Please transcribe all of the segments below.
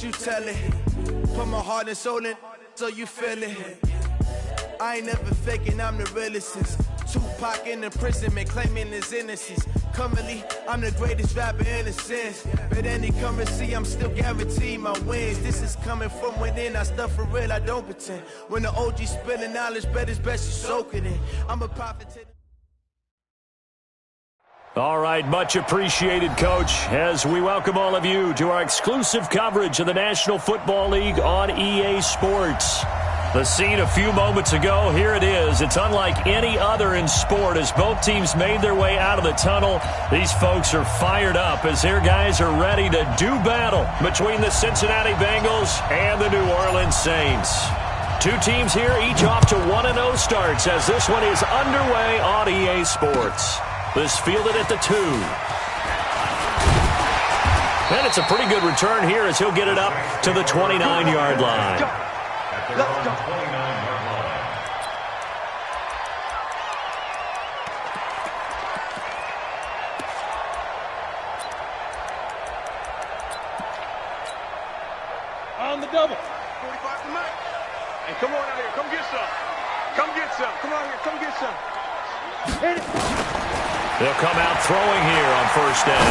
you tell it. Put my heart and soul in, so you feel it. I ain't never faking, I'm the realest since Tupac in the prison, man, claiming his innocence. Currently, I'm the greatest rapper in a sense. But any currency, I'm still guaranteed my wins. This is coming from within, I stuff for real, I don't pretend. When the OG spilling knowledge, bet it's best you soak it in. I'm a prophet to the... All right, much appreciated, Coach, as we welcome all of you to our exclusive coverage of the National Football League on EA Sports. The scene a few moments ago, here it is. It's unlike any other in sport as both teams made their way out of the tunnel. These folks are fired up as their guys are ready to do battle between the Cincinnati Bengals and the New Orleans Saints. Two teams here, each off to 1-0 starts as this one is underway on EA Sports. This fielded at the 2. And it's a pretty good return here as he'll get it up to the 29-yard line. Let's go. 29-yard line. On the double. 45 for Mike. Hey, come on out here. Come get some. Come get some. Come out here. Come get some. Hit it. They'll come out throwing here on first down.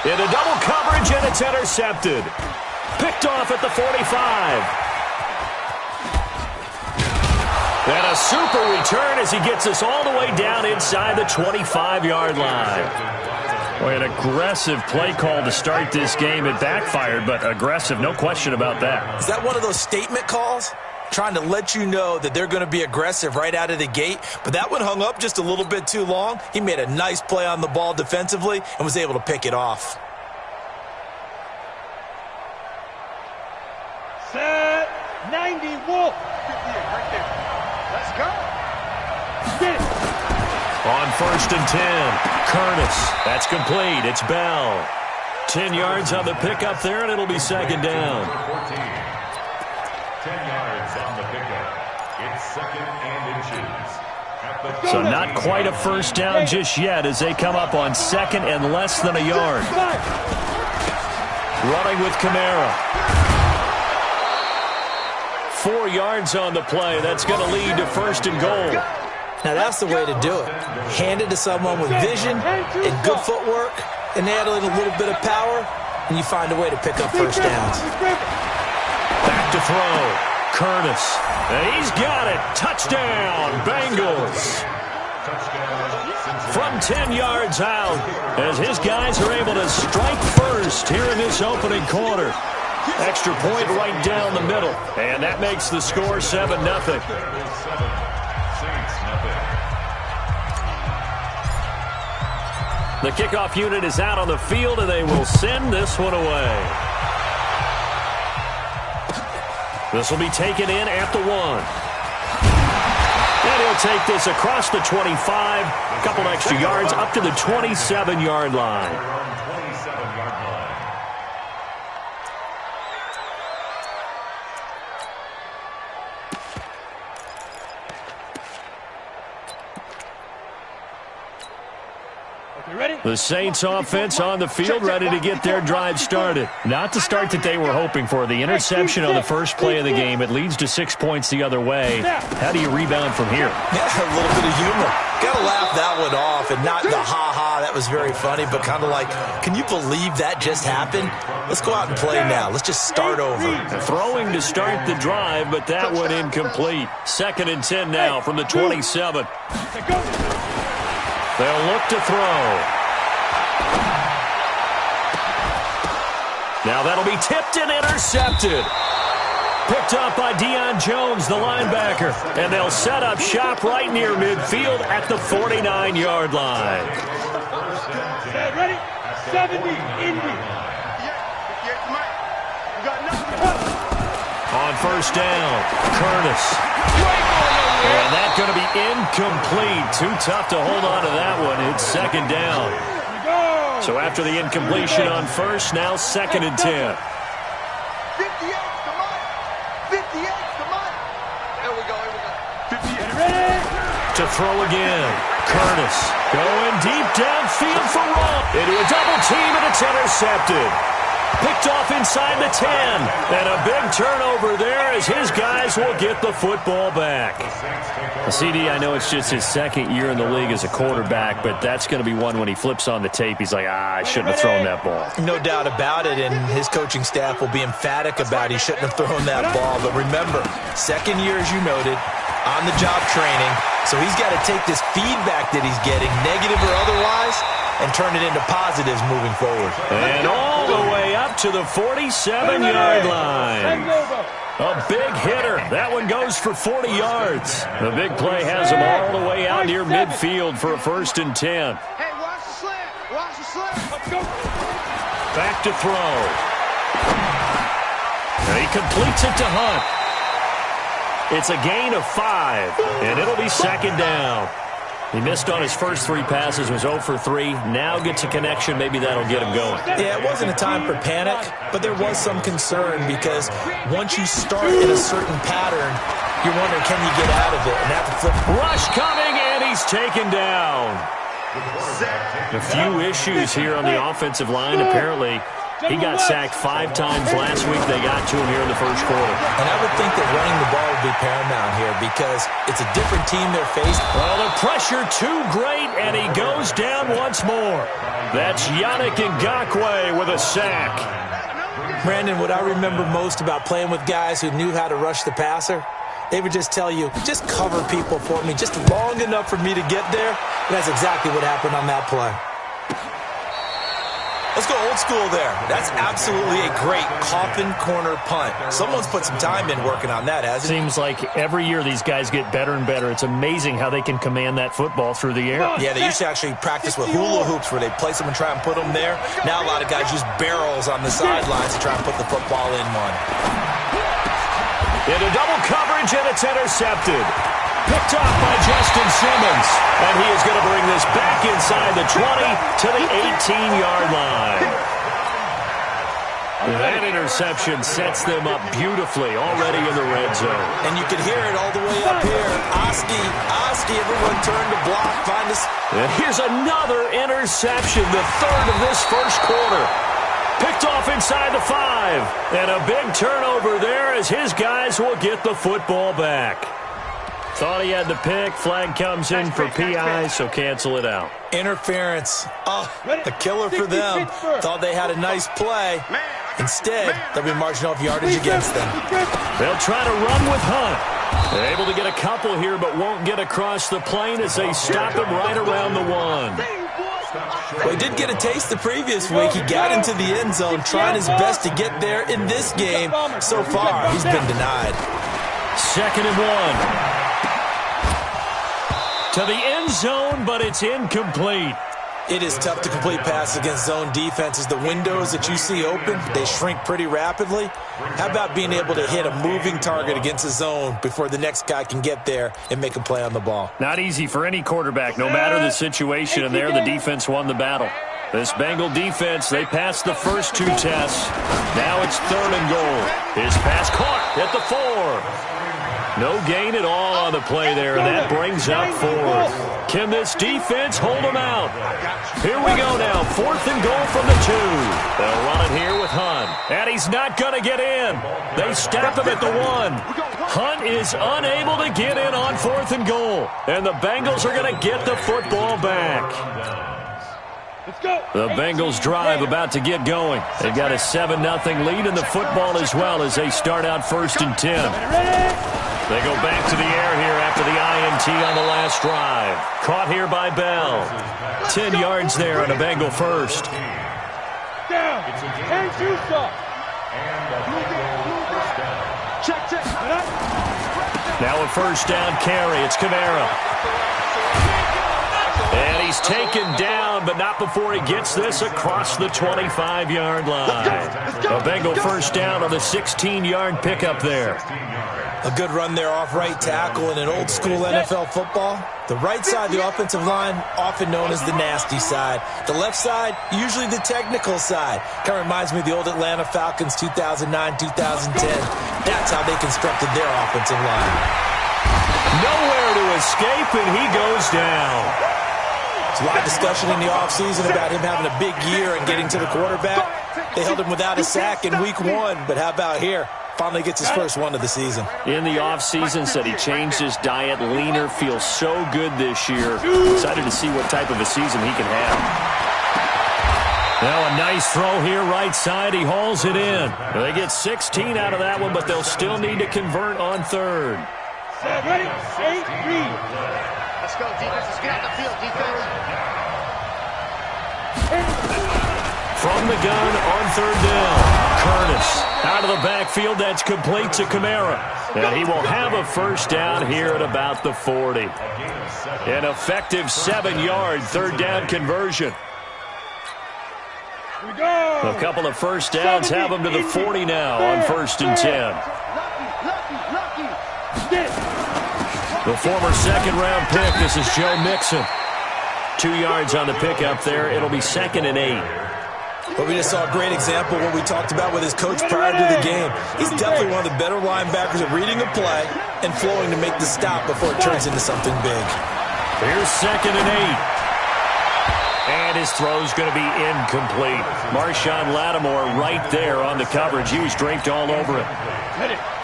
Into double coverage, and it's intercepted. Picked off at the 45. And a super return as he gets us all the way down inside the 25-yard line. Boy, an aggressive play call to start this game. It backfired, but aggressive, no question about that. Is that one of those statement calls? Trying to let you know that they're going to be aggressive right out of the gate, but that one hung up just a little bit too long. He made a nice play on the ball defensively and was able to pick it off. Set 90 Wolf. Right there. Let's go. Get it. On first and 10, Curtis. That's complete. It's Bell. 10 yards on the pickup there, and it'll be second down. 14. 10 yards on the pickup. It's second and inches. So not quite a first down just yet as they come up on second and less than a yard. Running with Kamara. 4 yards on the play. That's going to lead to first and goal. Now that's the way to do it. Hand it to someone with vision and good footwork, and add in a little bit of power, and you find a way to pick up first downs. Back to throw. Curtis. And he's got it. Touchdown, Bengals. From 10 yards out, as his guys are able to strike first here in this opening quarter. Extra point right down the middle. And that makes the score 7-0. The kickoff unit is out on the field, and they will send this one away. This will be taken in at the 1. And he'll take this across the 25, a couple extra yards up to the 27-yard line. The Saints offense on the field, ready to get their drive started. Not the start that they were hoping for. The interception on the first play of the game. It leads to 6 points the other way. How do you rebound from here? Yeah, a little bit of humor. Got to laugh that one off, and not the ha-ha, that was very funny, but kind of like, can you believe that just happened? Let's go out and play now. Let's just start over. Throwing to start the drive, but that one incomplete. Second and 10 now from the 27. They'll look to throw. Now that'll be tipped and intercepted. Picked up by Deion Jones, the linebacker. And they'll set up shop right near midfield at the 49-yard line. Ready? 70, Indy. On first down, Curtis. And that's going to be incomplete. Too tough to hold on to that one. It's second down. So after the incompletion on first, now second and 10. 58 to Mike. 58 to Mike. There we go. 58. Ready? To throw again. Curtis going deep downfield for Roll. Into a double team, and it's intercepted. Picked Picked off inside the 10. And a big turnover there as his guys will get the football back. CD, I know it's just his second year in the league as a quarterback, but that's going to be one when he flips on the tape. He's like, I shouldn't have thrown that ball. No doubt about it, and his coaching staff will be emphatic about he shouldn't have thrown that ball. But remember, second year, as you noted, on-the-job training, so he's got to take this feedback that he's getting, negative or otherwise, and turn it into positives moving forward. And all the way up to the 47-yard line. A big hitter. That one goes for 40 yards. The big play has him all the way out near midfield for a 1st and 10. Hey, watch the slant. Watch the slant. Let's go. Back to throw. And he completes it to Hunt. It's a gain of 5, and it'll be 2nd down. He missed on his first 3 passes, was 0 for 3. Now gets a connection. Maybe that'll get him going. Yeah, it wasn't a time for panic, but there was some concern because once you start in a certain pattern, you're wondering, can you get out of it? And after flip. Rush coming, and he's taken down. A few issues here on the offensive line. Apparently, he got sacked 5 times last week. They got to him here in the first quarter. And I would think that running the ball would be paramount here because it's a different team they're facing. Well, the pressure too great, and he goes down once more. That's Yannick Ngakoue with a sack. Brandon, what I remember most about playing with guys who knew how to rush the passer, they would just tell you, just cover people for me, just long enough for me to get there. And that's exactly what happened on that play. Let's go old school there. That's absolutely a great coffin corner punt. Someone's put some time in working on that, hasn't it? Seems like every year these guys get better and better. It's amazing how they can command that football through the air. Yeah, they used to actually practice with hula hoops where they place them and try and put them there. Now a lot of guys use barrels on the sidelines to try and put the football in one. Into double coverage, and it's intercepted. Picked off by Justin Simmons. And he is going to bring this back inside the 20 to the 18-yard line. That interception sets them up beautifully already in the red zone. And you can hear it all the way up here. Oski, everyone turn to block. Find us. And here's another interception, the 3rd of this first quarter. Picked off inside the 5. And a big turnover there as his guys will get the football back. Thought he had the pick. Flag comes in for PI, so cancel it out. Interference. Oh, a killer for them. Thought they had a nice play. Instead, they'll be marching off yardage against them. They'll try to run with Hunt. They're able to get a couple here, but won't get across the plane as they stop him right around the 1. Well, he did get a taste the previous week. He got into the end zone, trying his best to get there in this game. So far, he's been denied. 2nd and 1. To the end zone, but it's incomplete. It is tough to complete passes against zone defenses. The windows that you see open, they shrink pretty rapidly. How about being able to hit a moving target against a zone before the next guy can get there and make a play on the ball? Not easy for any quarterback, no matter the situation, and there the defense won the battle. This Bengal defense, they passed the first 2 tests. Now it's 3rd and goal. His pass caught at the 4. No gain at all on the play there, and that brings up 4th. Can this defense hold them out? Here we go now, 4th and goal from the 2. They'll run it here with Hunt, and he's not going to get in. They stop him at the 1. Hunt is unable to get in on 4th and goal, and the Bengals are going to get the football back. The Bengals drive about to get going. They've got a 7-0 lead in the football as well as they start out 1st and 10. They go back to the air here after the INT on the last drive. Caught here by Bell. 10 yards there on a Bengal first. Down. And Juice. Check. Now a first down carry. It's Kamara. And he's taken down, but not before he gets this across the 25-yard line. A Bengal first down on the 16-yard pickup there. A good run there off right tackle in an old-school NFL football. The right side of the offensive line, often known as the nasty side. The left side, usually the technical side. Kind of reminds me of the old Atlanta Falcons 2009-2010. That's how they constructed their offensive line. Nowhere to escape, and he goes down. There's a lot of discussion in the offseason about him having a big year and getting to the quarterback. They held him without a sack in week 1, but how about here? Finally gets his first one of the season. In the offseason, said he changed his diet, leaner, feels so good this year. Excited to see what type of a season he can have. Now a nice throw here, right side. He hauls it in. They get 16 out of that one, but they'll still need to convert on third. Ready? 8, read. Let's go, defense. Let's get out the field, defense. From the gun on third down. Curtis out of the backfield. That's complete to Kamara. And he will have a first down here at about the 40. An effective 7-yard third down conversion. A couple of first downs have him to the 40 now on 1st and 10. The former second-round pick, this is Joe Mixon. 2 yards on the pickup there. It'll be 2nd and 8. But we just saw a great example of what we talked about with his coach prior to the game. He's definitely one of the better linebackers at reading a play and flowing to make the stop before it turns into something big. Here's 2nd and 8. And his throw's going to be incomplete. Marshawn Lattimore right there on the coverage. He was draped all over it.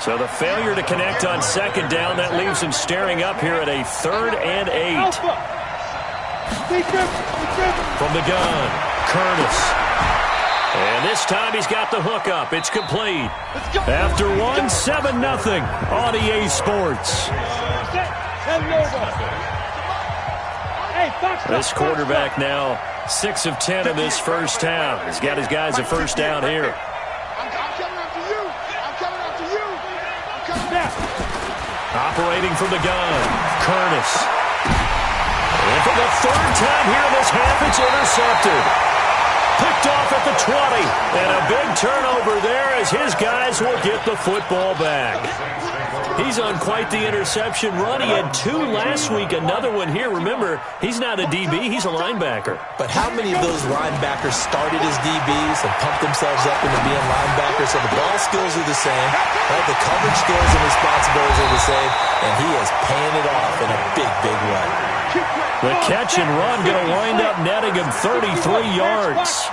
So the failure to connect on 2nd down, that leaves him staring up here at a 3rd and 8. From the gun, Curtis. And this time he's got the hook up. It's complete. After 1, 7-0 on EA Sports. This quarterback now 6 of 10 in this first half. He's got his guys a first down here. I'm coming after you. I'm coming after you. I'm coming after you. Operating from the gun, Curtis. And for the 3rd time here in this half, it's intercepted. Picked off at the 20. And a big turnover there as his guys will get the football back. He's on quite the interception run. He had 2 last week, another one here. Remember, he's not a DB, he's a linebacker. But how many of those linebackers started as DBs and pumped themselves up into being linebackers? So the ball skills are the same, right? The coverage skills and responsibilities are the same, and he is paying it off in a big, big way. The catch and run going to wind up netting him 33 yards.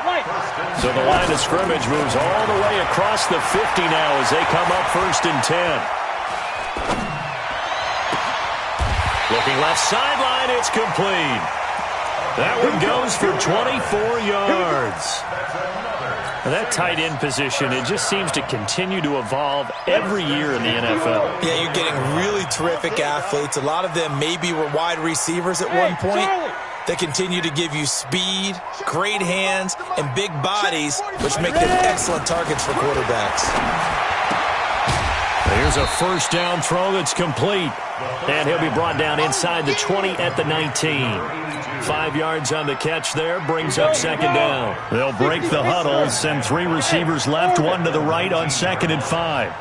So the line of scrimmage moves all the way across the 50 now as they come up 1st and 10. Looking left sideline, it's complete. That one goes for 24 yards. And that tight end position, it just seems to continue to evolve every year in the NFL. Yeah, you're getting really terrific athletes. A lot of them maybe were wide receivers at one point. They continue to give you speed, great hands, and big bodies, which make them excellent targets for quarterbacks. Here's a first down throw that's complete. And he'll be brought down inside the 20 at the 19. 5 yards on the catch there, brings up 2nd down. They'll break the huddle, send 3 receivers left, 1 to the right on 2nd and 5. 45,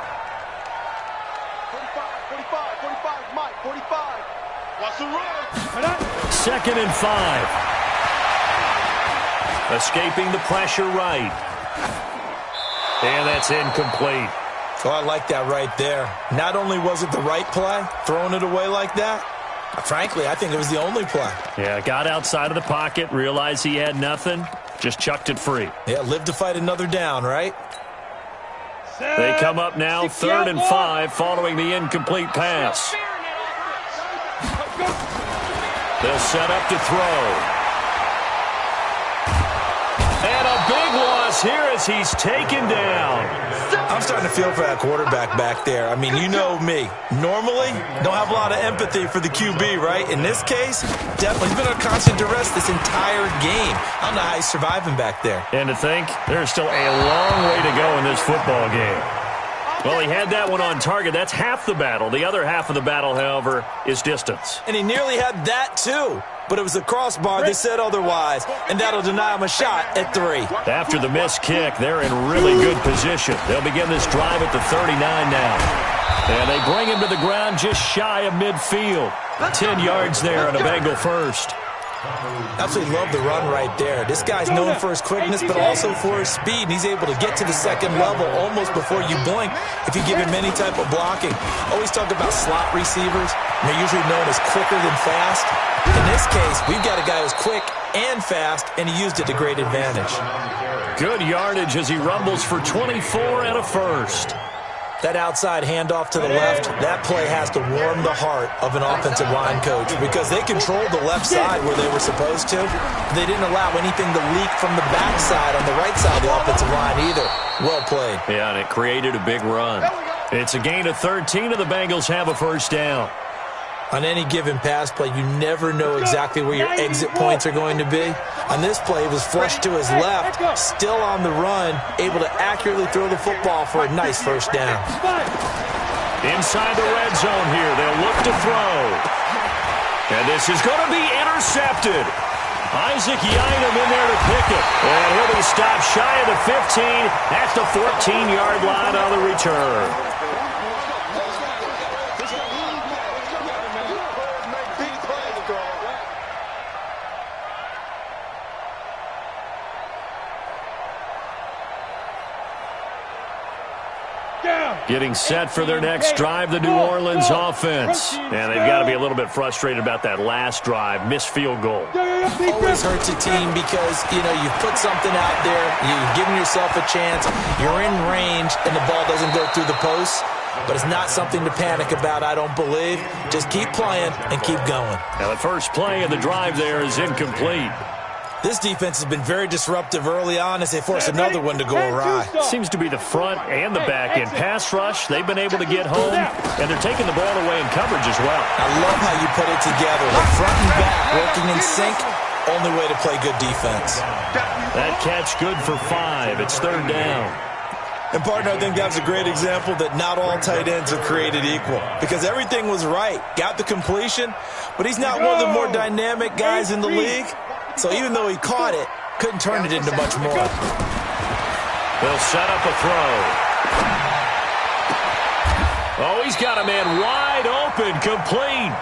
Mike, 45. Watch the run. 2nd and 5. Escaping the pressure right. And that's incomplete. Oh, I like that right there. Not only was it the right play, throwing it away like that, frankly, I think it was the only play. Yeah, got outside of the pocket, realized he had nothing, just chucked it free. Yeah, live to fight another down, right? They come up now 3rd and 5 following the incomplete pass. They'll set up to throw. And a big loss here as he's taken down. I'm starting to feel for that quarterback back there. I mean, you know me. Normally, don't have a lot of empathy for the QB, right? In this case, definitely. He's been under constant duress this entire game. I don't know how he's surviving back there. And to think, there's still a long way to go in this football game. Well, he had that one on target. That's half the battle. The other half of the battle, however, is distance. And he nearly had that, too. But it was the crossbar that said otherwise, and that'll deny him a shot at 3. After the missed kick, they're in really good position. They'll begin this drive at the 39 now. And they bring him to the ground just shy of midfield. 10 yards there on a Bengal first. Absolutely love the run right there. This guy's known for his quickness, but also for his speed. And he's able to get to the 2nd level almost before you blink if you give him any type of blocking. Always talk about slot receivers. They're usually known as quicker than fast. In this case, we've got a guy who's quick and fast, and he used it to great advantage. Good yardage as he rumbles for 24 and a first. That outside handoff to the left, that play has to warm the heart of an offensive line coach because they controlled the left side where they were supposed to. They didn't allow anything to leak from the backside on the right side of the offensive line either. Well played. Yeah, and it created a big run. It's a gain of 13, and the Bengals have a first down. On any given pass play, you never know exactly where your exit points are going to be. On this play, it was flushed to his left, still on the run, able to accurately throw the football for a nice first down. Inside the red zone here, they'll look to throw. And this is going to be intercepted. Isaac Yianum in there to pick it. And he'll be stopped shy of the 15 at the 14-yard line on the return. Getting set for their next drive, the New Orleans offense. And they've got to be a little bit frustrated about that last drive, missed field goal. Always hurts a team because, you put something out there, you're giving yourself a chance, you're in range, and the ball doesn't go through the post. But it's not something to panic about, I don't believe. Just keep playing and keep going. Now the first play of the drive there is incomplete. This defense has been very disruptive early on as they force another one to go awry. Seems to be the front and the back end. Pass rush, they've been able to get home, and they're taking the ball away in coverage as well. I love how you put it together. The front and back working in sync, only way to play good defense. That catch good for 5. It's third down. And, partner, I think that's a great example that not all tight ends are created equal because everything was right. Got the completion, but he's not one of the more dynamic guys in the league. So even though he caught it, couldn't turn it into much more. They'll set up a throw. Oh, he's got a man wide open, complete.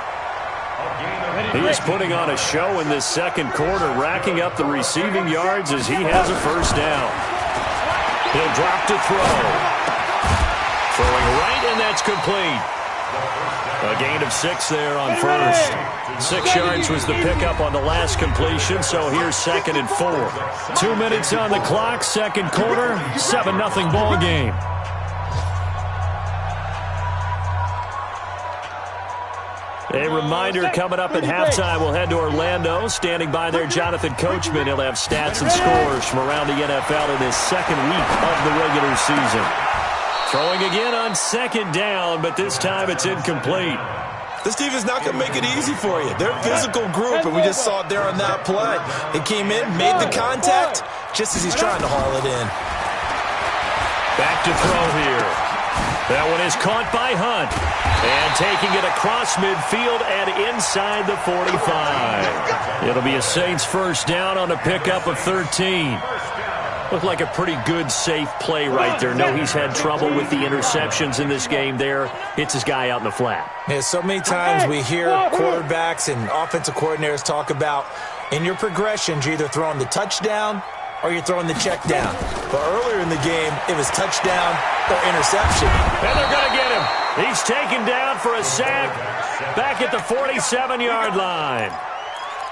He is putting on a show in this second quarter, racking up the receiving yards as he has a first down. He'll drop to throw. Throwing right, and that's complete. A gain of 6 there on first. 6 yards was the pickup on the last completion, so here's 2nd and 4. 2 minutes on the clock, second quarter, 7-0 ball game. A reminder coming up at halftime, we'll head to Orlando. Standing by there, Jonathan Coachman. He'll have stats and scores from around the NFL in his second week of the regular season. Throwing again on second down, but this time it's incomplete. This team is not going to make it easy for you. They're a physical group, and we just saw it there on that play. He came in, made the contact, just as he's trying to haul it in. Back to throw here. That one is caught by Hunt. And taking it across midfield and inside the 45. It'll be a Saints first down on a pickup of 13. Looked like a pretty good, safe play right there. No, he's had trouble with the interceptions in this game there. Hits his guy out in the flat. Yeah, so many times we hear quarterbacks and offensive coordinators talk about in your progressions, you're either throwing the touchdown or you're throwing the check down. But earlier in the game, it was touchdown or interception. And they're going to get him. He's taken down for a sack back at the 47-yard line.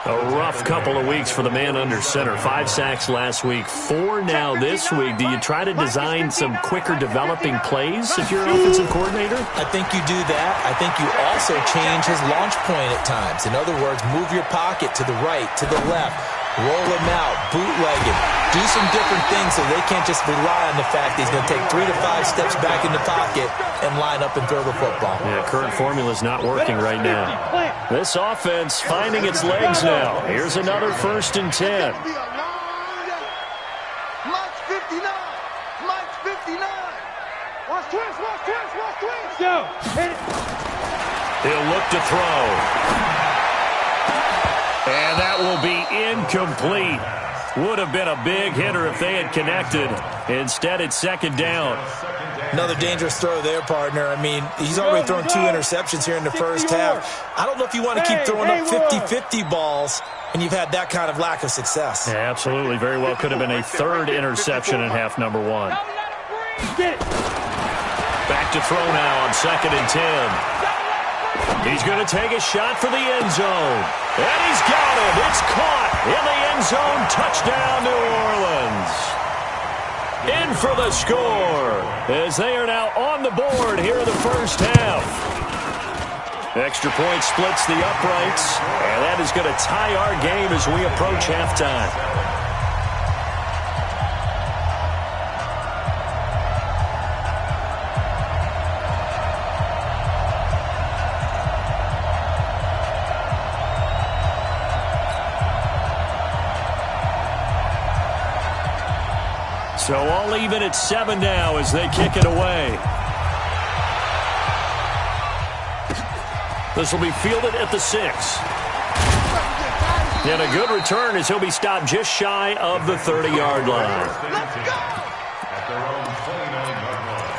A rough couple of weeks for the man under center. 5 sacks last week, 4 now this week. Do you try to design some quicker developing plays if you're an offensive coordinator? I think you do that. I think you also change his launch point at times. In other words, move your pocket to the right, to the left. Roll him out, bootleg him, do some different things so they can't just rely on the fact that he's going to take 3 to 5 steps back in the pocket and line up and throw the football. Yeah, current formula is not working right now. This offense finding its legs now. Here's another 1st and 10. March 59. March 59. Watch twist, watch twist, watch twist. Go. Hit it. He'll look to throw. And that will be incomplete. Would have been a big hitter if they had connected. Instead, it's 2nd down. Another dangerous throw there, partner. I mean, he's already thrown 2 interceptions here in the first half. I don't know if you want to keep throwing up 50-50 balls, and you've had that kind of lack of success. Yeah, absolutely. Very well could have been a 3rd interception in half number 1. Back to throw now on 2nd and 10. He's going to take a shot for the end zone. And he's got it. It's caught in the end zone. Touchdown, New Orleans. in for the score, as they are now on the board here in the first half. Extra point splits the uprights, and that is going to tie our game as we approach halftime. So all even at 7 now as they kick it away. This will be fielded at the 6. And a good return as he'll be stopped just shy of the 30-yard line. Let's go! At their own 29-yard line.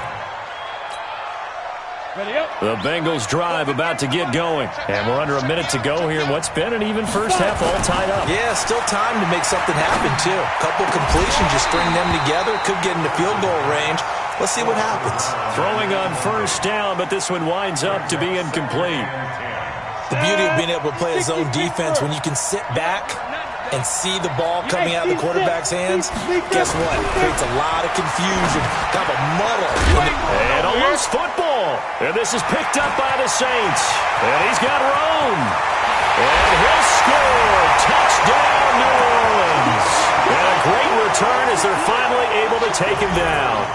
The Bengals drive about to get going. And we're under a minute to go here in what's been an even first half, all tied up. Yeah, still time to make something happen, too. A couple completions, just string them together. Could get into field goal range. Let's see what happens. Throwing on first down, but this one winds up to be incomplete. The beauty of being able to play a zone defense when you can sit back and see the ball coming out of the quarterback's hands, guess what? It creates a lot of confusion, kind of a muddle. And a loose football. And this is picked up by the Saints. And he's got room. And he'll score. Touchdown, New Orleans. And a great return as they're finally able to take him down.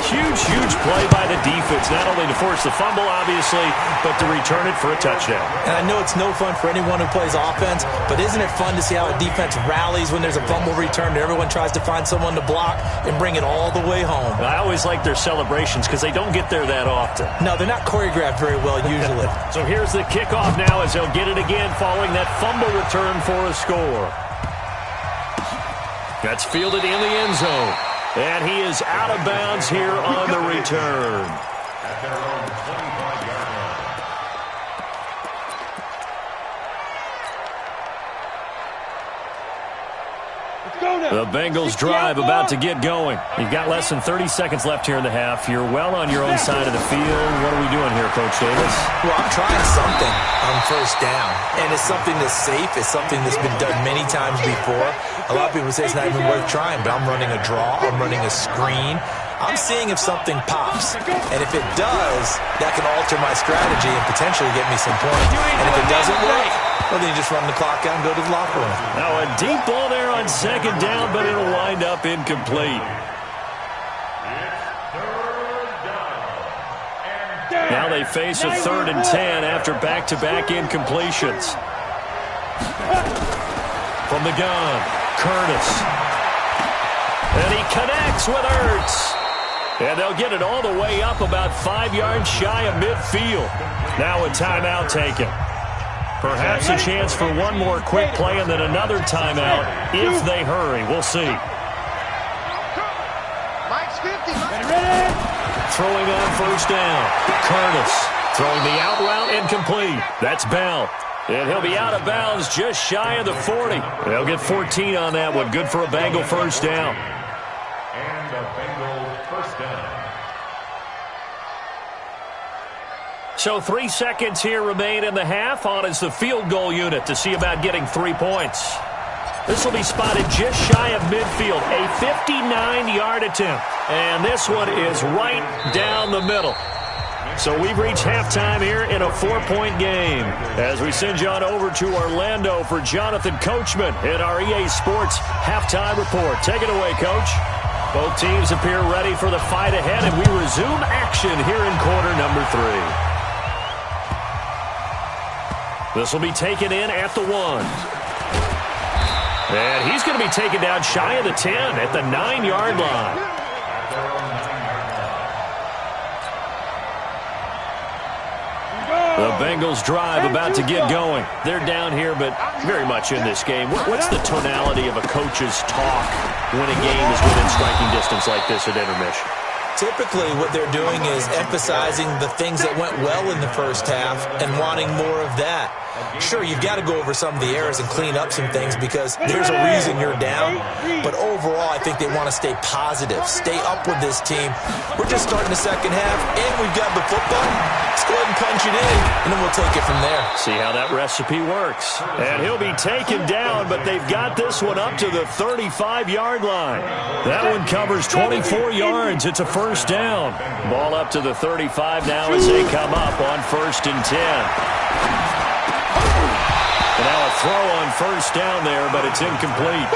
Huge, huge play by the defense, not only to force the fumble, obviously, but to return it for a touchdown. And I know it's no fun for anyone who plays offense, but isn't it fun to see how a defense rallies when there's a fumble return and everyone tries to find someone to block and bring it all the way home? I always like their celebrations because they don't get there that often. No, they're not choreographed very well usually. So here's the kickoff now as they'll get it again following that fumble return for a score. That's fielded in the end zone. And he is out of bounds here on the return. At their own 25-yard line. The Bengals drive about to get going. You've got less than 30 seconds left here in the half. You're well on your own side of the field. What are we doing here, Coach Davis? Well, I'm trying something on first down. And it's something that's safe. It's something that's been done many times before. A lot of people say it's not even worth trying, but I'm running a draw. I'm running a screen. I'm seeing if something pops. And if it does, that can alter my strategy and potentially get me some points. And if it doesn't work, well, then you just run the clock out and go to the locker room. Now a deep ball there on second down, but it'll wind up incomplete. Now they face a 3rd and 10 after back-to-back incompletions. From the gun, Curtis. And he connects with Ertz. And they'll get it all the way up about 5 yards shy of midfield. Now a timeout taken. Perhaps a chance for one more quick play and then another timeout if they hurry. We'll see. Throwing on first down. Curtis throwing the out route incomplete. That's Bell. And he'll be out of bounds just shy of the 40. They'll get 14 on that one. Good for a Bengal first down. And a Bengal first down. So 3 seconds here remain in the half. On is the field goal unit to see about getting 3 points. This will be spotted just shy of midfield. A 59-yard attempt. And this one is right down the middle. So we've reached halftime here in a 4-point game. As we send you on over to Orlando for Jonathan Coachman in our EA Sports Halftime Report. Take it away, Coach. Both teams appear ready for the fight ahead, and we resume action here in quarter number 3. This will be taken in at the 1. And he's going to be taken down shy of the 10 at the 9-yard line. The Bengals drive about to get going. They're down here, but very much in this game. What's the tonality of a coach's talk when a game is within striking distance like this at intermission? Typically, what they're doing is emphasizing the things that went well in the first half and wanting more of that. Sure, you've got to go over some of the errors and clean up some things because there's a reason you're down. But overall, I think they want to stay positive, stay up with this team. We're just starting the second half, and we've got the football. Let's go ahead and punch it in, and then we'll take it from there. See how that recipe works. And he'll be taken down, but they've got this one up to the 35-yard line. That one covers 24 yards. It's a first down. Ball up to the 35 now as they come up on 1st and 10. And now a throw on first down there, but it's incomplete.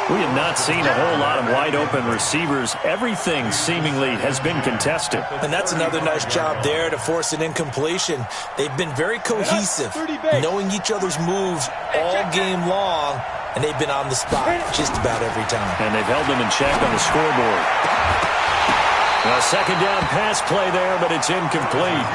We have not seen a whole lot of wide-open receivers. Everything seemingly has been contested. And that's another nice job there to force an incompletion. They've been very cohesive, knowing each other's moves all game long, and they've been on the spot just about every time. And they've held them in check on the scoreboard. A second down pass play there, but it's incomplete.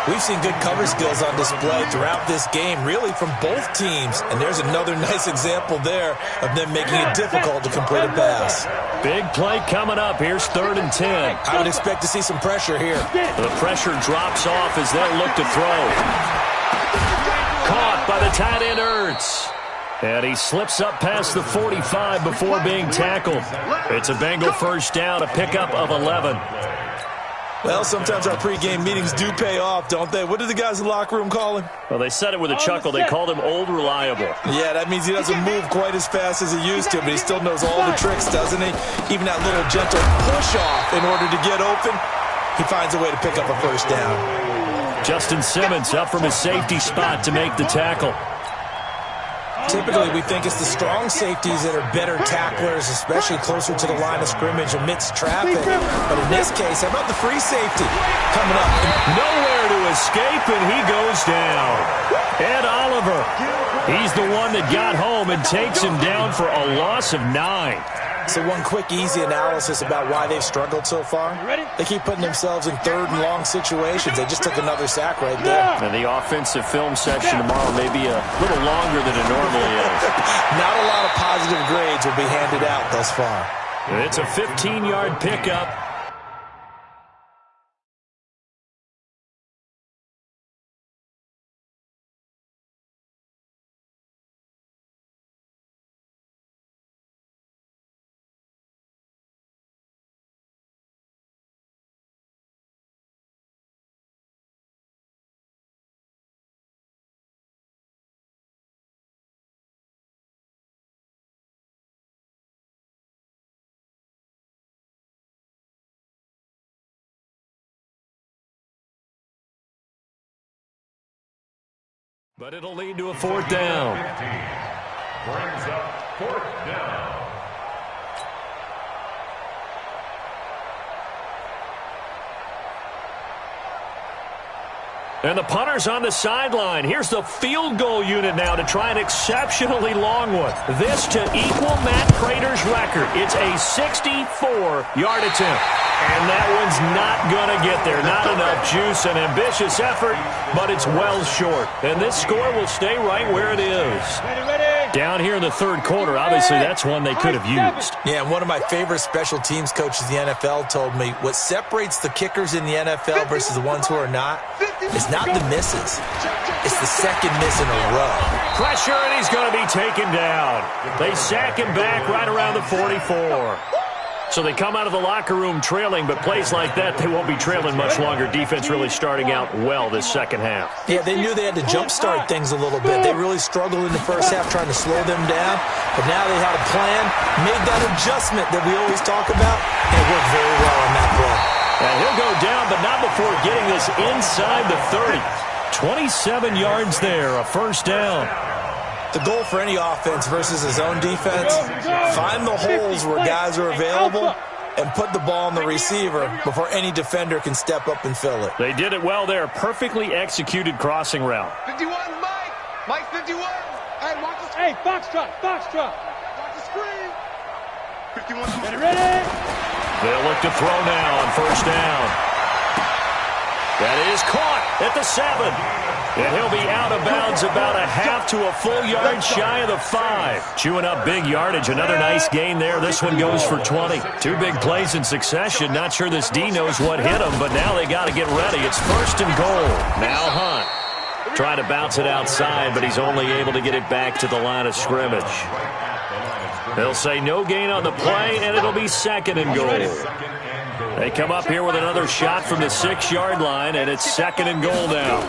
We've seen good cover skills on display throughout this game, really from both teams. And there's another nice example there of them making it difficult to complete a pass. Big play coming up. Here's 3rd and 10. I would expect to see some pressure here. The pressure drops off as they'll look to throw. Caught by the tight end, Ertz. And he slips up past the 45 before being tackled. It's a Bengal first down, a pickup of 11. Well, sometimes our pregame meetings do pay off, don't they? What did the guys in the locker room call him? Well, they said it with a chuckle. They called him Old Reliable. Yeah, that means he doesn't move quite as fast as he used to, but he still knows all the tricks, doesn't he? Even that little gentle push-off in order to get open, he finds a way to pick up a first down. Justin Simmons up from his safety spot to make the tackle. Typically, we think it's the strong safeties that are better tacklers, especially closer to the line of scrimmage amidst traffic. But in this case, how about the free safety coming up? Nowhere to escape, and he goes down. Ed Oliver, he's the one that got home and takes him down for a loss of 9. So one quick, easy analysis about why they've struggled so far. They keep putting themselves in 3rd and long situations. They just took another sack right there. And the offensive film section tomorrow may be a little longer than it normally is. Not a lot of positive grades will be handed out thus far. It's a 15-yard pickup. But it'll lead to a 4th down. Brings up 4th down. And the punter's on the sideline. Here's the field goal unit now to try an exceptionally long one. This to equal Matt Prater's record. It's a 64-yard attempt. And that one's not going to get there. Not enough juice, an ambitious effort, but it's well short. And this score will stay right where it is. Down here in the 3rd quarter, obviously that's one they could have used. Yeah, and one of my favorite special teams coaches in the NFL told me what separates the kickers in the NFL versus the ones who are not is not the misses. It's the second miss in a row. Pressure, and he's going to be taken down. They sack him back right around the 44. So they come out of the locker room trailing, but plays like that, they won't be trailing much longer. Defense really starting out well this second half. Yeah, they knew they had to jumpstart things a little bit. They really struggled in the first half trying to slow them down, but now they had a plan, made that adjustment that we always talk about, and it worked very well on that play. And he'll go down, but not before getting this inside the 30. 27 yards there, a first down. The goal for any offense versus his own defense, find the holes where guys are available and put the ball on the receiver before any defender can step up and fill it. They did it well there. Perfectly executed crossing route. 51, Mike. Mike, 51. Hey, watch the Hey, Foxtrot, Foxtrot. Watch the screen. 51. Ready? They'll look to throw now on first down. That is caught at the 7. And he'll be out of bounds about a half to a full yard shy of the 5. Chewing up big yardage. Another nice gain there. This one goes for 20. 2 big plays in succession. Not sure this D knows what hit him, but now they got to get ready. It's 1st and goal. Now Hunt. Trying to bounce it outside, but he's only able to get it back to the line of scrimmage. They'll say no gain on the play, and it'll be 2nd and goal. They come up here with another shot from the 6-yard line, and it's 2nd and goal now.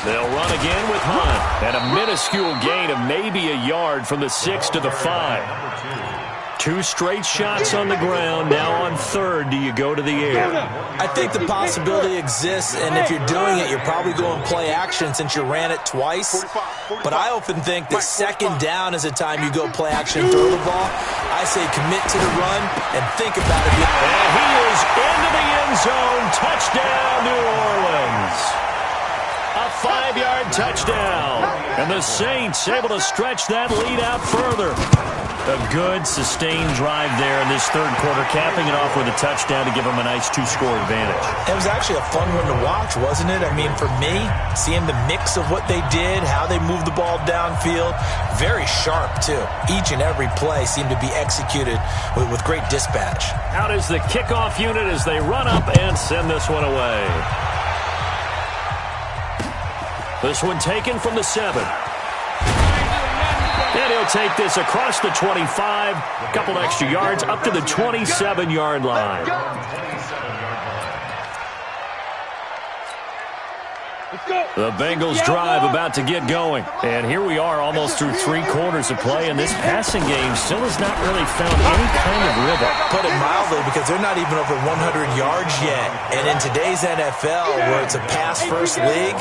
They'll run again with Hunt, and a minuscule gain of maybe a yard from the 6 to the 5. 2 straight shots on the ground. Now on 3rd, do you go to the air? I think the possibility exists, and if you're doing it, you're probably going play action since you ran it twice. But I often think that 2nd down is a time you go play action and throw the ball. I say commit to the run and think about it. And he is into the end zone. Touchdown, New Orleans. A 5-yard touchdown. And the Saints able to stretch that lead out further. A good, sustained drive there in this 3rd quarter, capping it off with a touchdown to give them a nice 2-score advantage. It was actually a fun one to watch, wasn't it? I mean, for me, seeing the mix of what they did, how they moved the ball downfield, very sharp, too. Each and every play seemed to be executed with great dispatch. Out is the kickoff unit as they run up and send this one away. This one taken from the 7. And he'll take this across the 25, a couple extra yards, up to the 27-yard line. The Bengals drive about to get going. And here we are almost through 3 quarters of play, and this passing game still has not really found any kind of rhythm. Put it mildly, because they're not even over 100 yards yet. And in today's NFL, where it's a pass-first league,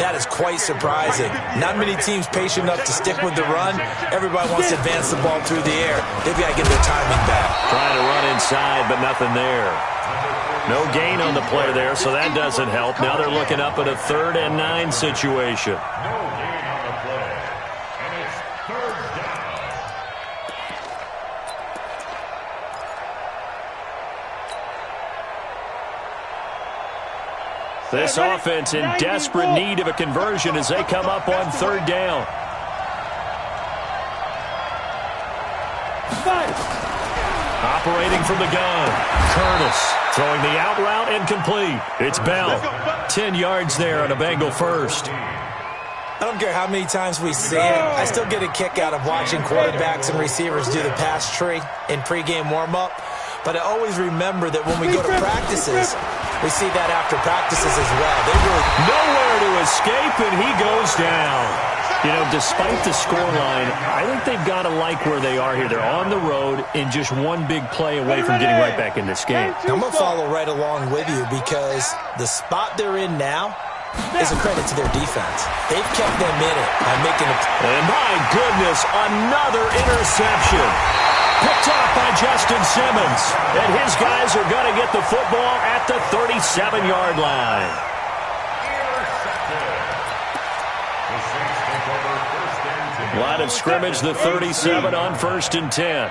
that is quite surprising. Not many teams patient enough to stick with the run. Everybody wants to advance the ball through the air. They've got to get their timing back. Trying to run inside, but nothing there. No gain on the play there, so that doesn't help. Now they're looking up at a 3rd and 9 situation. No gain on the play. And it's 3rd down. This offense in desperate need of a conversion as they come up on 3rd down. Operating from the gun, Curtis throwing the out route and complete. It's Bell. 10 yards there on a Bengal first. I don't care how many times we see it. I still get a kick out of watching quarterbacks and receivers do the pass tree in pregame warm-up. But I always remember that when we go to practices, we see that after practices as well. They really nowhere to escape, and he goes down. You know, despite the scoreline, I think they've got to like where they are here. They're on the road and just one big play away from getting right back in this game. I'm going to follow right along with you because the spot they're in now is a credit to their defense. They've kept them in it by making a... And my goodness, another interception. Picked off by Justin Simmons. And his guys are going to get the football at the 37-yard line. Line of scrimmage, the 37 on 1st and 10.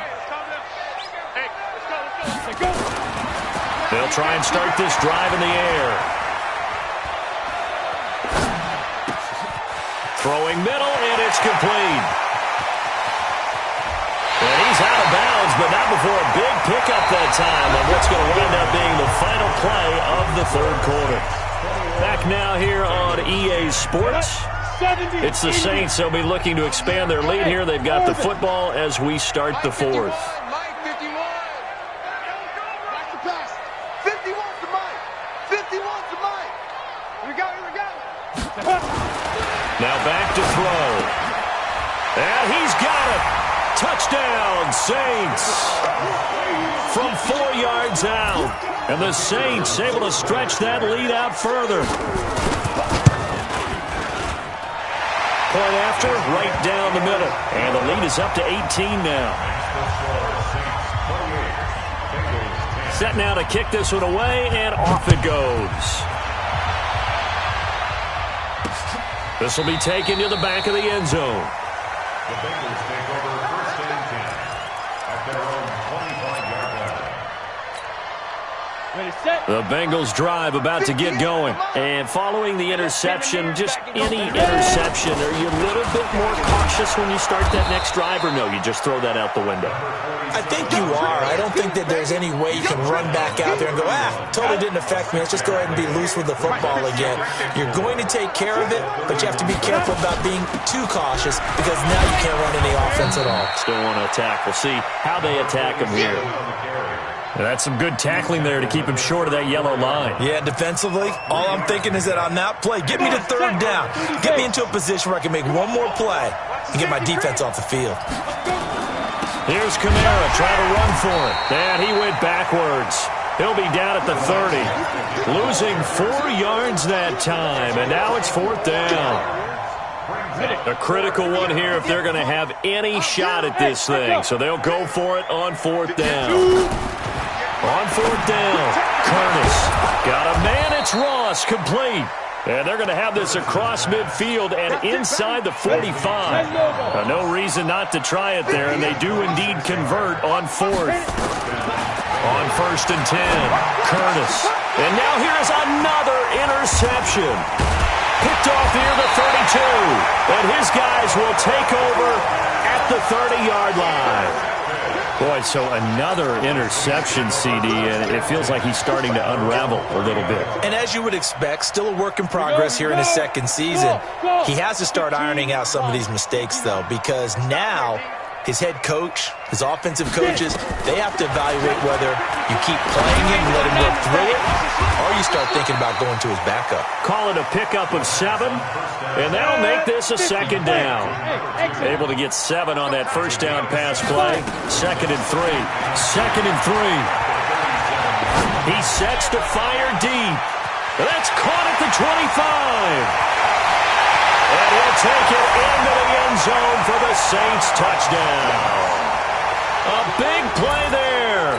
They'll try and start this drive in the air. Throwing middle, and it's complete. And he's out of bounds, but not before a big pickup that time on what's going to wind up being the final play of the 3rd quarter. Back now here on EA Sports. It's the Saints. They'll be looking to expand their lead here. They've got the football as we start the 4th. Now back to throw. And he's got it. Touchdown, Saints. From 4 yards out. And the Saints able to stretch that lead out further. Point after, right down the middle. And the lead is up to 18 now. Set now to kick this one away, and off it goes. This will be taken to the back of the end zone. The Bengals take over 1st and 10 at their own 25-yard line. The Bengals drive about to get going. And following the interception, just any interception, are you a little bit more cautious when you start that next drive, or no, you just throw that out the window? I think you are. I don't think that there's any way you can run back out there and go, totally didn't affect me. Let's just go ahead and be loose with the football again. You're going to take care of it, but you have to be careful about being too cautious because now you can't run any offense at all. Still want to attack. We'll see how they attack him here. That's some good tackling there to keep him short of that yellow line. Yeah, defensively, all I'm thinking is that on that play, get me to third down. Get me into a position where I can make one more play and get my defense off the field. Here's Kamara trying to run for it. And he went backwards. He'll be down at the 30. Losing 4 yards that time, and now it's 4th down. A critical one here if they're going to have any shot at this thing. So they'll go for it on 4th down. On 4th down, Curtis got a man. It's Ross, complete. And they're going to have this across midfield and inside the 45. No reason not to try it there, and they do indeed convert on 4th. On 1st and 10, Curtis. And now here is another interception. Picked off near the 32. And his guys will take over at the 30-yard line. Boy, so another interception, CD, and it feels like he's starting to unravel a little bit. And as you would expect, still a work in progress here in his second season. He has to start ironing out some of these mistakes, though, because now his head coach, his offensive coaches, they have to evaluate whether you keep playing him, let him work through it, or you start thinking about going to his backup. Call it a pickup of 7, and that'll make this a 2nd down. Able to get 7 on that 1st down pass play. 2nd and 3. 2nd and 3. He sets to fire deep. That's caught at the 25. And he'll take it into the end zone for the Saints touchdown. A big play there.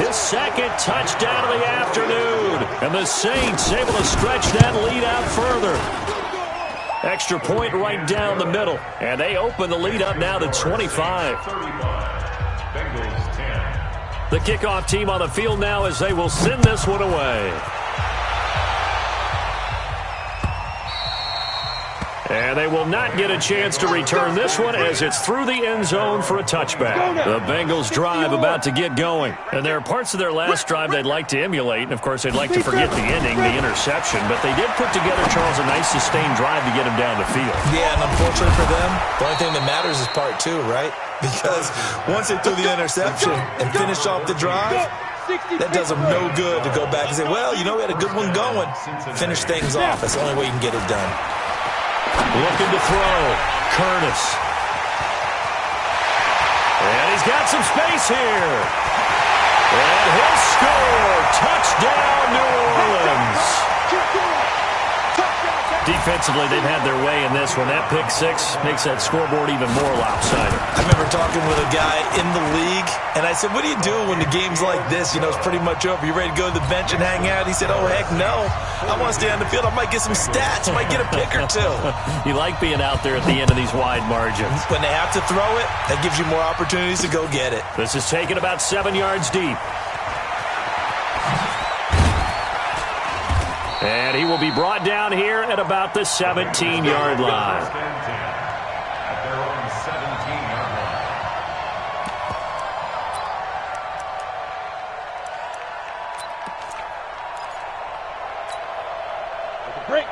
His 2nd touchdown of the afternoon. And the Saints able to stretch that lead out further. Extra point right down the middle. And they open the lead up now to 25. The kickoff team on the field now as they will send this one away. And they will not get a chance to return this one as it's through the end zone for a touchback. The Bengals drive about to get going. And there are parts of their last drive they'd like to emulate. And, of course, they'd like to forget the ending, the interception. But they did put together, Charles, a nice sustained drive to get him down the field. Yeah, and unfortunately for them, the only thing that matters is part 2, right? Because once they threw the interception and finished off the drive, that does them no good to go back and say, well, you know, we had a good one going. Finish things off. That's the only way you can get it done. Looking to throw. Curtis. And he's got some space here. And he'll score. Touchdown, New Orleans. Defensively, they've had their way in this one. That pick 6 makes that scoreboard even more lopsided. I remember talking with a guy in the league, and I said, what do you do when the game's like this? You know, it's pretty much over. You ready to go to the bench and hang out? He said, oh, heck no. I want to stay on the field. I might get some stats. I might get a pick or 2. You like being out there at the end of these wide margins. When they have to throw it, that gives you more opportunities to go get it. This is taken about 7 yards deep. And he will be brought down here at about the 17-yard line.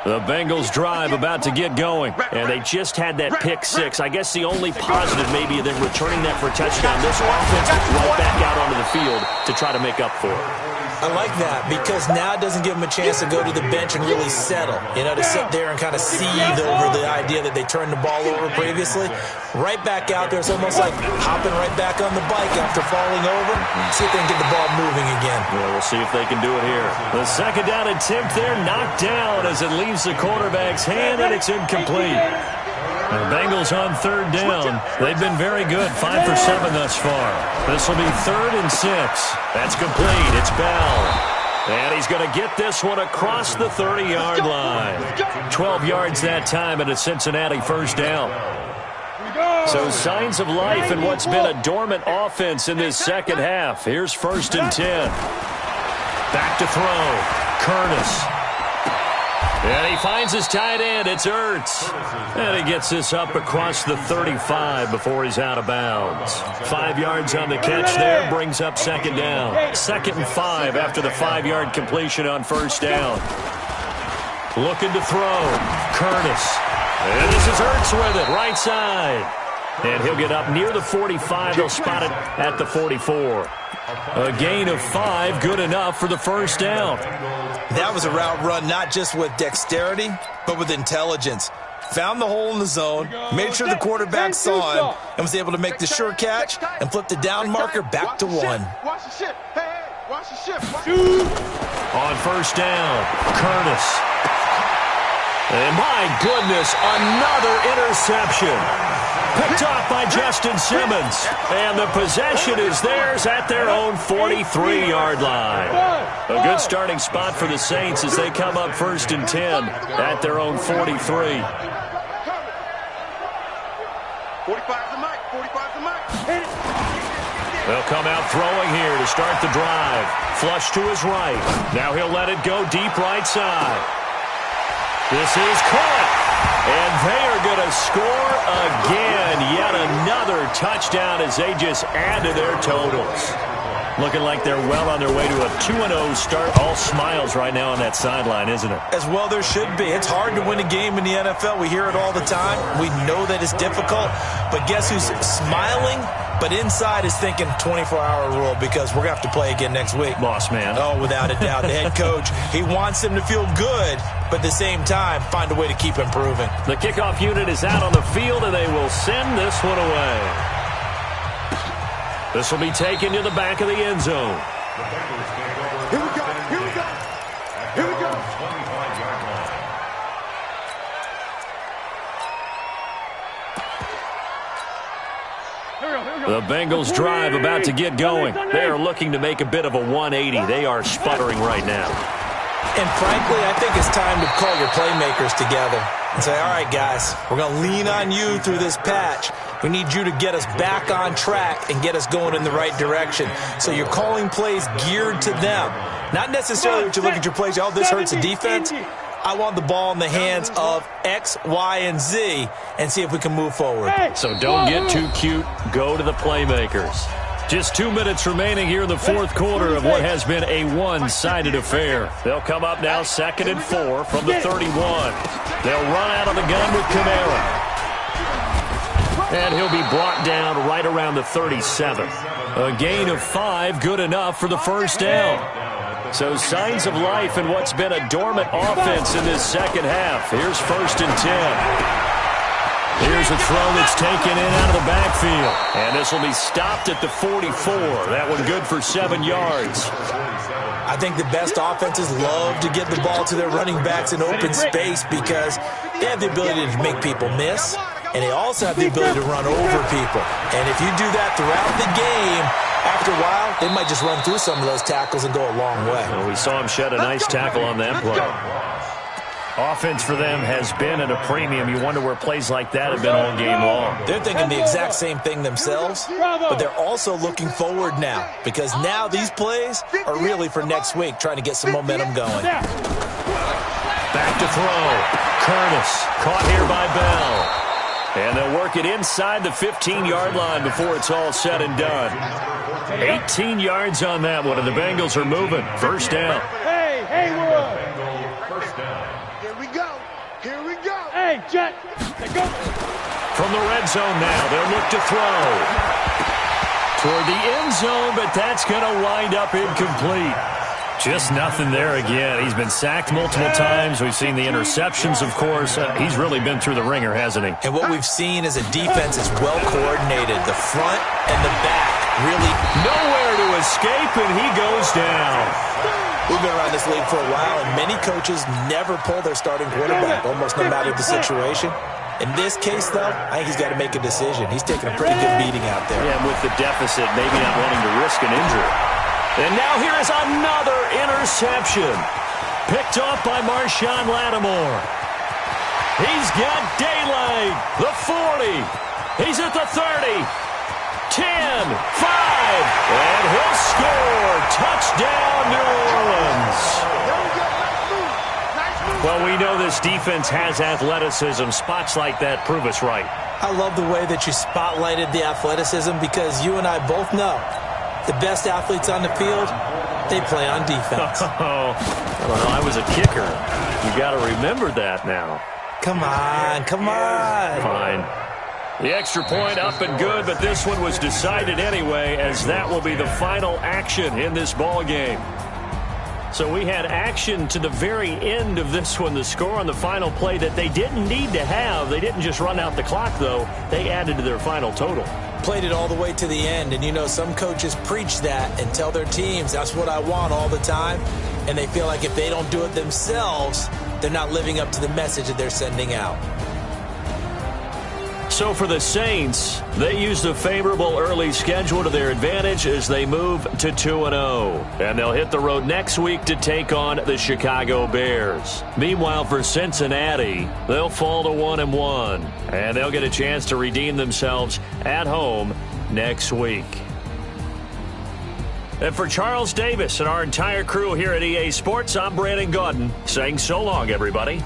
The Bengals drive about to get going. And they just had that pick 6. I guess the only positive maybe of them returning that for a touchdown. This offense gets right back out onto the field to try to make up for it. I like that because now it doesn't give them a chance to go to the bench and really settle. You know, to sit there and kind of seethe over the idea that they turned the ball over previously. Right back out there. It's almost like hopping right back on the bike after falling over. See if they can get the ball moving again. Yeah, we'll see if they can do it here. The 2nd down attempt there knocked down as it leaves the quarterback's hand, and it's incomplete. The Bengals on 3rd down. They've been very good, 5 for 7 thus far. This will be 3rd and 6. That's complete. It's Bell. And he's going to get this one across the 30-yard line. 12 yards that time and a Cincinnati 1st down. So signs of life in what's been a dormant offense in this second half. Here's 1st and 10. Back to throw. Curtis. And he finds his tight end. It's Ertz. And he gets this up across the 35 before he's out of bounds. 5 yards on the catch there, brings up second down. 2nd and 5 after the 5-yard completion on first down. Looking to throw. Curtis. And this is Ertz with it, right side. And he'll get up near the 45. They'll spot it at the 44. A gain of 5, good enough for the first down. That was a route run not just with dexterity, but with intelligence. Found the hole in the zone, made sure the quarterback saw him, and was able to make the sure catch and flip the down marker back to 1. Watch the ship. Hey, watch the ship. On first down, Curtis. And my goodness, another interception. Picked off by Justin Simmons. And the possession is theirs at their own 43-yard line. A good starting spot for the Saints as they come up 1st and 10 at their own 43. 45's the mic. 45's the mic. They'll come out throwing here to start the drive. Flush to his right. Now he'll let it go deep right side. This is caught. And they are going to score again. Yet another touchdown as they just add to their totals. Looking like they're well on their way to a 2-0 start. All smiles right now on that sideline, isn't it? As well there should be. It's hard to win a game in the NFL. We hear it all the time. We know that it's difficult. But guess who's smiling? But inside is thinking 24-hour rule because we're going to have to play again next week. Boss man. Oh, without a doubt. The head coach, he wants them to feel good, but at the same time, find a way to keep improving. The kickoff unit is out on the field, and they will send this one away. This will be taken to the back of the end zone. Here we go. Here we go. Here we go. The Bengals drive about to get going. They are looking to make a bit of a 180. They are sputtering right now. And frankly, I think it's time to call your playmakers together and say, all right, guys, we're going to lean on you through this patch. We need you to get us back on track and get us going in the right direction. So you're calling plays geared to them. Not necessarily what you look at your plays, oh, this hurts the defense. I want the ball in the hands of X, Y, and Z and see if we can move forward. So don't get too cute. Go to the playmakers. Just 2 minutes remaining here in the fourth quarter of what has been a one-sided affair. They'll come up now 2nd and 4 from the 31. They'll run out of the gun with Kamara. And he'll be brought down right around the 37. A gain of 5, good enough for the first down. So signs of life in what's been a dormant offense in this second half. Here's 1st and 10. Here's a throw that's taken in out of the backfield. And this will be stopped at the 44. That one good for 7 yards. I think the best offenses love to get the ball to their running backs in open space because they have the ability to make people miss, and they also have the ability to run over people. And if you do that throughout the game, after a while, they might just run through some of those tackles and go a long way. Well, we saw him shed a nice tackle on that play. Offense for them has been at a premium. You wonder where plays like that have been all game long. They're thinking the exact same thing themselves, but they're also looking forward now because now these plays are really for next week, trying to get some momentum going. Back to throw. Curtis caught here by Bell. And they'll work it inside the 15-yard line before it's all said and done. 18 yards on that one, and the Bengals are moving. First down. Hey, Haywood. Here we go. Here we go. Hey, Jet. Let's go. From the red zone now, they'll look to throw. Toward the end zone, but that's going to wind up incomplete. Just nothing there again. He's been sacked multiple times. We've seen the interceptions, of course. He's really been through the ringer, hasn't he? And what we've seen is a defense that's well coordinated. The front and the back really nowhere to escape, and he goes down. We've been around this league for a while, and many coaches never pull their starting quarterback, almost no matter the situation. In this case, though, I think he's got to make a decision. He's taking a pretty good beating out there. Yeah, and with the deficit, maybe not wanting to risk an injury. And now here is another interception. Picked off by Marshawn Lattimore. He's got daylight. The 40. He's at the 30. 10, 5. And he'll score. Touchdown, New Orleans. this defense has athleticism. Spots like that prove us right. I love the way that you spotlighted the athleticism because you and I both know the best athletes on the field, they play on defense. Oh, well, I was a kicker. You got to remember that now. Come on, come on. Fine. The extra point up and good, but this one was decided anyway, as that will be the final action in this ball game. So we had action to the very end of this one. The score on the final play that they didn't need to have. They didn't just run out the clock, though. They added to their final total. Played it all the way to the end, and you know some coaches preach that and tell their teams that's what I want all the time, and they feel like if they don't do it themselves, they're not living up to the message that they're sending out. So for the Saints, they used a favorable early schedule to their advantage as they move to 2-0. And they'll hit the road next week to take on the Chicago Bears. Meanwhile, for Cincinnati, they'll fall to 1-1. And they'll get a chance to redeem themselves at home next week. And for Charles Davis and our entire crew here at EA Sports, I'm Brandon Gaudin saying so long, everybody.